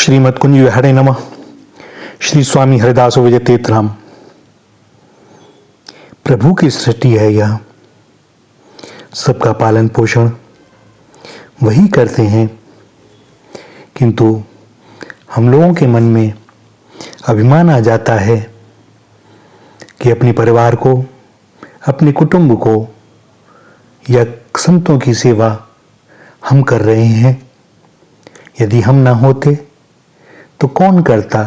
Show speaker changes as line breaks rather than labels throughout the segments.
श्रीमद कुंज विहारे नमः। श्री स्वामी हरिदास विजय तीर्थराम। प्रभु की सृष्टि है यह, सबका पालन पोषण वही करते हैं, किंतु हम लोगों के मन में अभिमान आ जाता है कि अपने परिवार को, अपने कुटुंब को या संतों की सेवा हम कर रहे हैं। यदि हम ना होते तो कौन करता।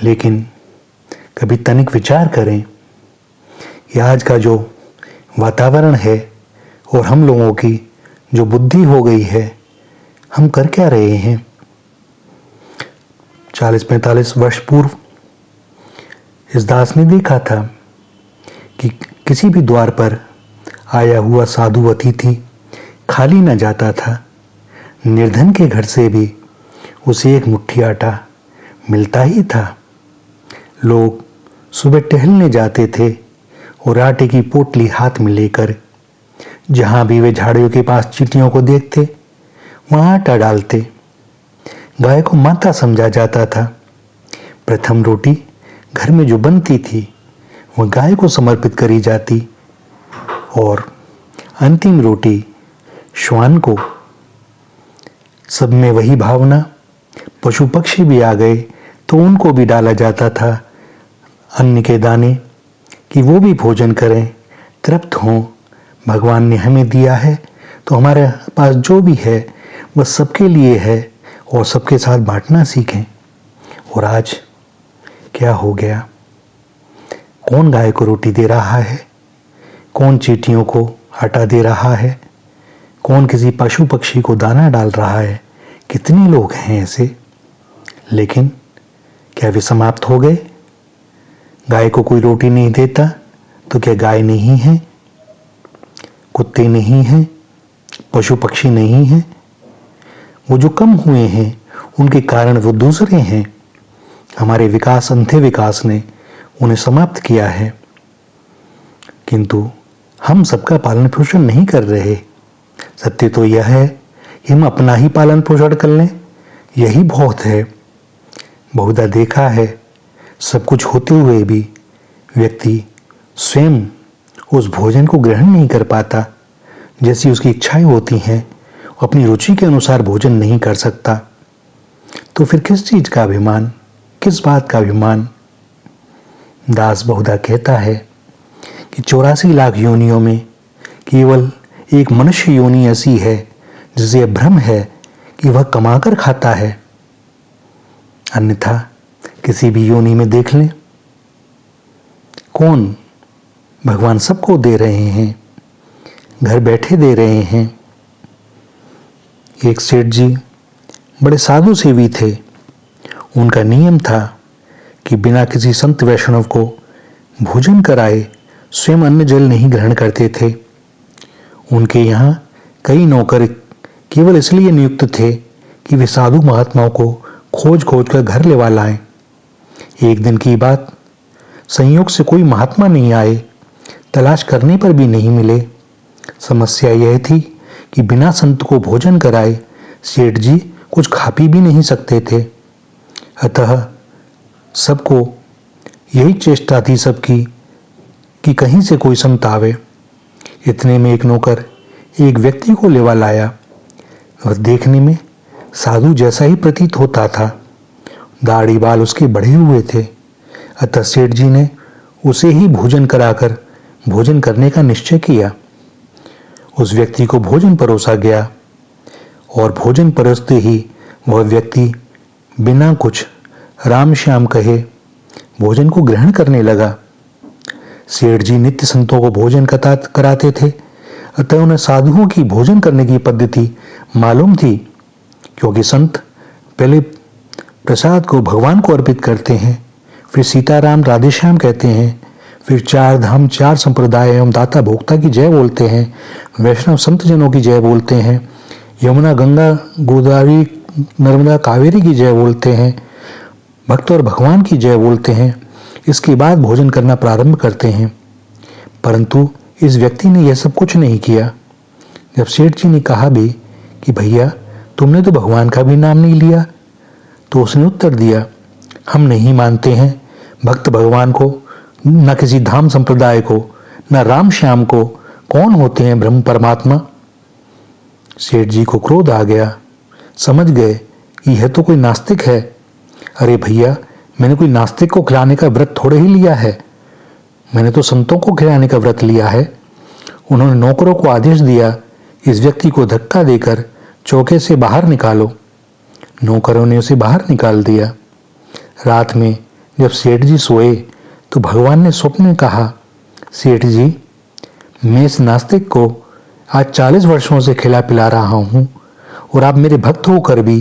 लेकिन कभी तनिक विचार करें, यह आज का जो वातावरण है और हम लोगों की जो बुद्धि हो गई है, हम कर क्या रहे हैं। 40-45 वर्ष पूर्व इस दास ने देखा था कि किसी भी द्वार पर आया हुआ साधु अतिथि खाली न जाता था। निर्धन के घर से भी उसे एक मुट्ठी आटा मिलता ही था। लोग सुबह टहलने जाते थे और आटे की पोटली हाथ में लेकर जहां भी वे झाड़ियों के पास चींटियों को देखते वहां आटा डालते। गाय को माता समझा जाता था। प्रथम रोटी घर में जो बनती थी वह गाय को समर्पित करी जाती और अंतिम रोटी श्वान को। सब में वही भावना। पशु पक्षी भी आ गए तो उनको भी डाला जाता था अन्न के दाने कि वो भी भोजन करें, तृप्त हों। भगवान ने हमें दिया है तो हमारे पास जो भी है वह सबके लिए है और सबके साथ बांटना सीखें। और आज क्या हो गया? कौन गाय को रोटी दे रहा है? कौन चींटियों को आटा दे रहा है? कौन किसी पशु पक्षी को दाना डाल रहा है? कितने लोग हैं ऐसे। लेकिन क्या वे समाप्त हो गए? गाय को कोई रोटी नहीं देता तो क्या गाय नहीं है? कुत्ते नहीं हैं? पशु पक्षी नहीं हैं? वो जो कम हुए हैं उनके कारण वो दूसरे हैं। हमारे विकास, अंधे विकास ने उन्हें समाप्त किया है। किंतु हम सबका पालन पोषण नहीं कर रहे। सत्य तो यह है कि हम अपना ही पालन पोषण कर लें, यही बहुत है। बहुधा देखा है, सब कुछ होते हुए भी व्यक्ति स्वयं उस भोजन को ग्रहण नहीं कर पाता। जैसी उसकी इच्छाएं होती हैं, अपनी रुचि के अनुसार भोजन नहीं कर सकता। तो फिर किस चीज का अभिमान, किस बात का अभिमान। दास बहुधा कहता है कि 84 लाख योनियों में केवल एक मनुष्य योनि ऐसी है जिसे भ्रम है कि वह कमाकर खाता है। अन्यथा किसी भी योनि में देख लें, कौन भगवान सबको दे रहे हैं, घर बैठे दे रहे हैं। एक सेठ जी बड़े साधु सेवी थे। उनका नियम था कि बिना किसी संत वैष्णव को भोजन कराए स्वयं अन्न जल नहीं ग्रहण करते थे। उनके यहाँ कई नौकर केवल इसलिए नियुक्त थे कि वे साधु महात्माओं को खोज खोज कर घर लेवा लाएं। एक दिन की बात, संयोग से कोई महात्मा नहीं आए, तलाश करने पर भी नहीं मिले। समस्या यह थी कि बिना संत को भोजन कराए सेठ जी कुछ खा पी भी नहीं सकते थे। अतः सबको यही चेष्टा थी सबकी कि कहीं से कोई संत आवे। इतने में एक नौकर एक व्यक्ति को लेवा लाया और देखने में साधु जैसा ही प्रतीत होता था। दाढ़ी बाल उसके बढ़े हुए थे। अतः सेठ जी ने उसे ही भोजन कराकर भोजन करने का निश्चय किया। उस व्यक्ति को भोजन परोसा गया और भोजन परोसते ही वह व्यक्ति बिना कुछ राम श्याम कहे भोजन को ग्रहण करने लगा। सेठ जी नित्य संतों को भोजन कराते थे, अतः उन्हें साधुओं की भोजन करने की पद्धति मालूम थी। क्योंकि संत पहले प्रसाद को भगवान को अर्पित करते हैं, फिर सीताराम राधेश्याम कहते हैं, फिर 4 धाम 4 संप्रदाय एवं दाता भोक्ता की जय बोलते हैं, वैष्णव संत जनों की जय बोलते हैं, यमुना गंगा गोदावरी नर्मदा कावेरी की जय बोलते हैं, भक्त और भगवान की जय बोलते हैं। इसके बाद भोजन करना प्रारंभ करते हैं। परंतु इस व्यक्ति ने यह सब कुछ नहीं किया। जब सेठ जी ने कहा भी कि भैया तुमने तो भगवान का भी नाम नहीं लिया। तो उसने उत्तर दिया, हम नहीं मानते हैं भक्त भगवान को, न किसी धाम संप्रदाय को, न राम श्याम को। कौन होते हैं ब्रह्म परमात्मा? सेठ जी को क्रोध आ गया। समझ गए कि यह तो कोई नास्तिक है। अरे भैया, मैंने कोई नास्तिक को खिलाने का व्रत थोड़े ही लिया है, मैंने तो संतों को खिलाने का व्रत लिया है। उन्होंने नौकरों को आदेश दिया, इस व्यक्ति को धक्का देकर चौके से बाहर निकालो। नौकरों ने उसे बाहर निकाल दिया। रात में जब सेठ जी सोए तो भगवान ने स्वप्न में कहा, सेठ जी, मैं इस नास्तिक को आज 40 वर्षों से खिला पिला रहा हूं और आप मेरे भक्त होकर भी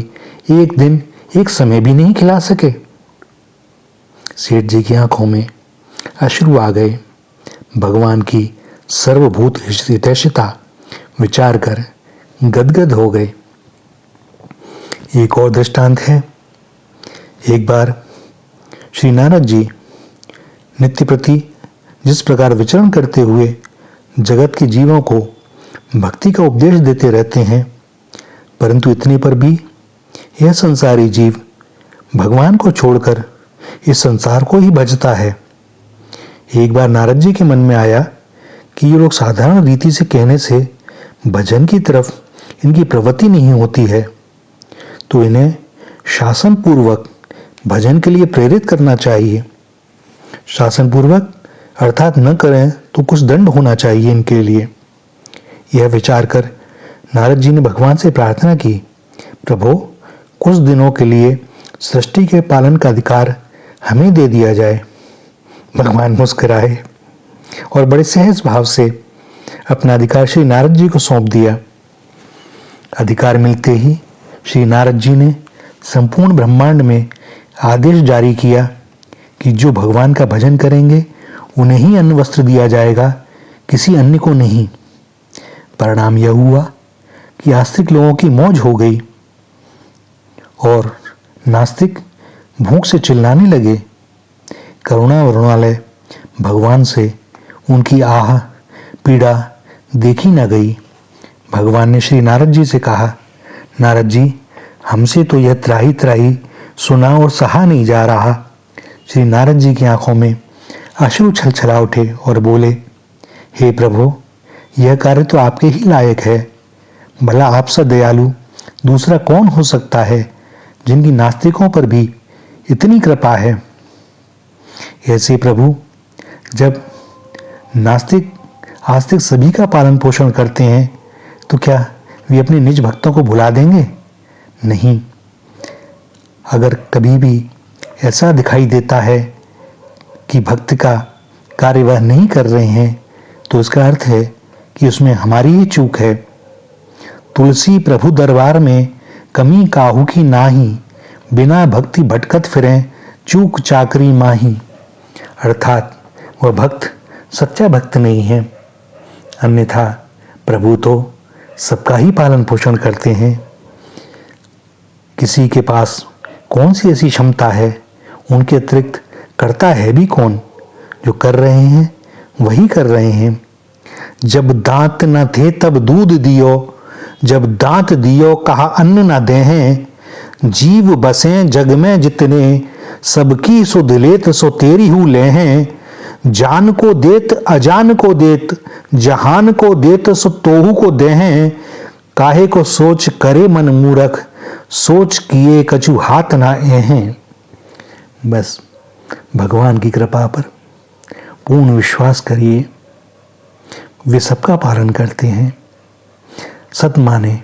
एक दिन एक समय भी नहीं खिला सके। सेठ जी की आंखों में अश्रु आ गए। भगवान की सर्वभूत हितैषिता विचार कर गदगद हो गए। एक और दृष्टांत है। एक बार श्री नारद जी नित्य प्रति जिस प्रकार विचरण करते हुए जगत के जीवों को भक्ति का उपदेश देते रहते हैं, परंतु इतने पर भी यह संसारी जीव भगवान को छोड़कर इस संसार को ही भजता है। एक बार नारद जी के मन में आया कि ये लोग साधारण रीति से कहने से भजन की तरफ इनकी प्रवृत्ति नहीं होती है, तो इन्हें शासन पूर्वक भजन के लिए प्रेरित करना चाहिए। शासन पूर्वक अर्थात न करें तो कुछ दंड होना चाहिए इनके लिए। यह विचार कर नारद जी ने भगवान से प्रार्थना की, प्रभु, कुछ दिनों के लिए सृष्टि के पालन का अधिकार हमें दे दिया जाए। भगवान मुस्कुराए और बड़े सहज भाव से अपना अधिकार श्री नारद जी को सौंप दिया। अधिकार मिलते ही श्री नारद जी ने संपूर्ण ब्रह्मांड में आदेश जारी किया कि जो भगवान का भजन करेंगे उन्हें ही अन्न वस्त्र दिया जाएगा, किसी अन्य को नहीं। परिणाम यह हुआ कि आस्तिक लोगों की मौज हो गई और नास्तिक भूख से चिल्लाने लगे। करुणा वरुणालय भगवान से उनकी आह पीड़ा देखी न गई। भगवान ने श्री नारद जी से कहा, नारद जी, हमसे तो यह त्राही त्राही सुना और सहा नहीं जा रहा। श्री नारद जी की आंखों में अश्रु छलछला उठे और बोले, हे प्रभु, यह कार्य तो आपके ही लायक है। भला आपसा दयालु दूसरा कौन हो सकता है जिनकी नास्तिकों पर भी इतनी कृपा है। ऐसे प्रभु, जब नास्तिक आस्तिक सभी का पालन पोषण करते हैं तो क्या वे अपने निज भक्तों को भुला देंगे? नहीं। अगर कभी भी ऐसा दिखाई देता है कि भक्त का कार्य वह नहीं कर रहे हैं तो इसका अर्थ है कि उसमें हमारी ही चूक है। तुलसी प्रभु दरबार में कमी काहू की नाही, बिना भक्ति भटकत फिरें चूक चाकरी माही। अर्थात वह भक्त सच्चा भक्त नहीं है, अन्यथा प्रभु तो सबका ही पालन पोषण करते हैं। किसी के पास कौन सी ऐसी क्षमता है, उनके अतिरिक्त करता है भी कौन? जो कर रहे हैं वही कर रहे हैं। जब दांत न थे तब दूध दियो, जब दांत दियो कहा अन्न न दें। जीव बसे जग में जितने, सबकी सुध लेत सो तेरी हूँ लें। जान को देत अजान को देत, जहान को देत सो तोहू को दें। काहे को सोच करे मन मूरख, सोच किए कछु हाथ ना एहें। बस भगवान की कृपा पर पूर्ण विश्वास करिए, वे सबका पालन करते हैं। सत माने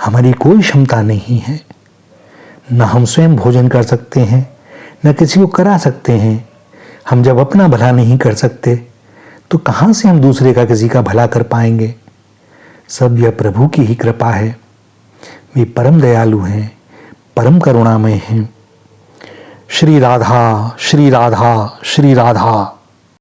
हमारी कोई क्षमता नहीं है, न हम स्वयं भोजन कर सकते हैं, न किसी को करा सकते हैं। हम जब अपना भला नहीं कर सकते तो कहां से हम दूसरे का किसी का भला कर पाएंगे? सब यह प्रभु की ही कृपा है। वे परम दयालु हैं, परम करुणामय हैं। श्री राधा, श्री राधा, श्री राधा।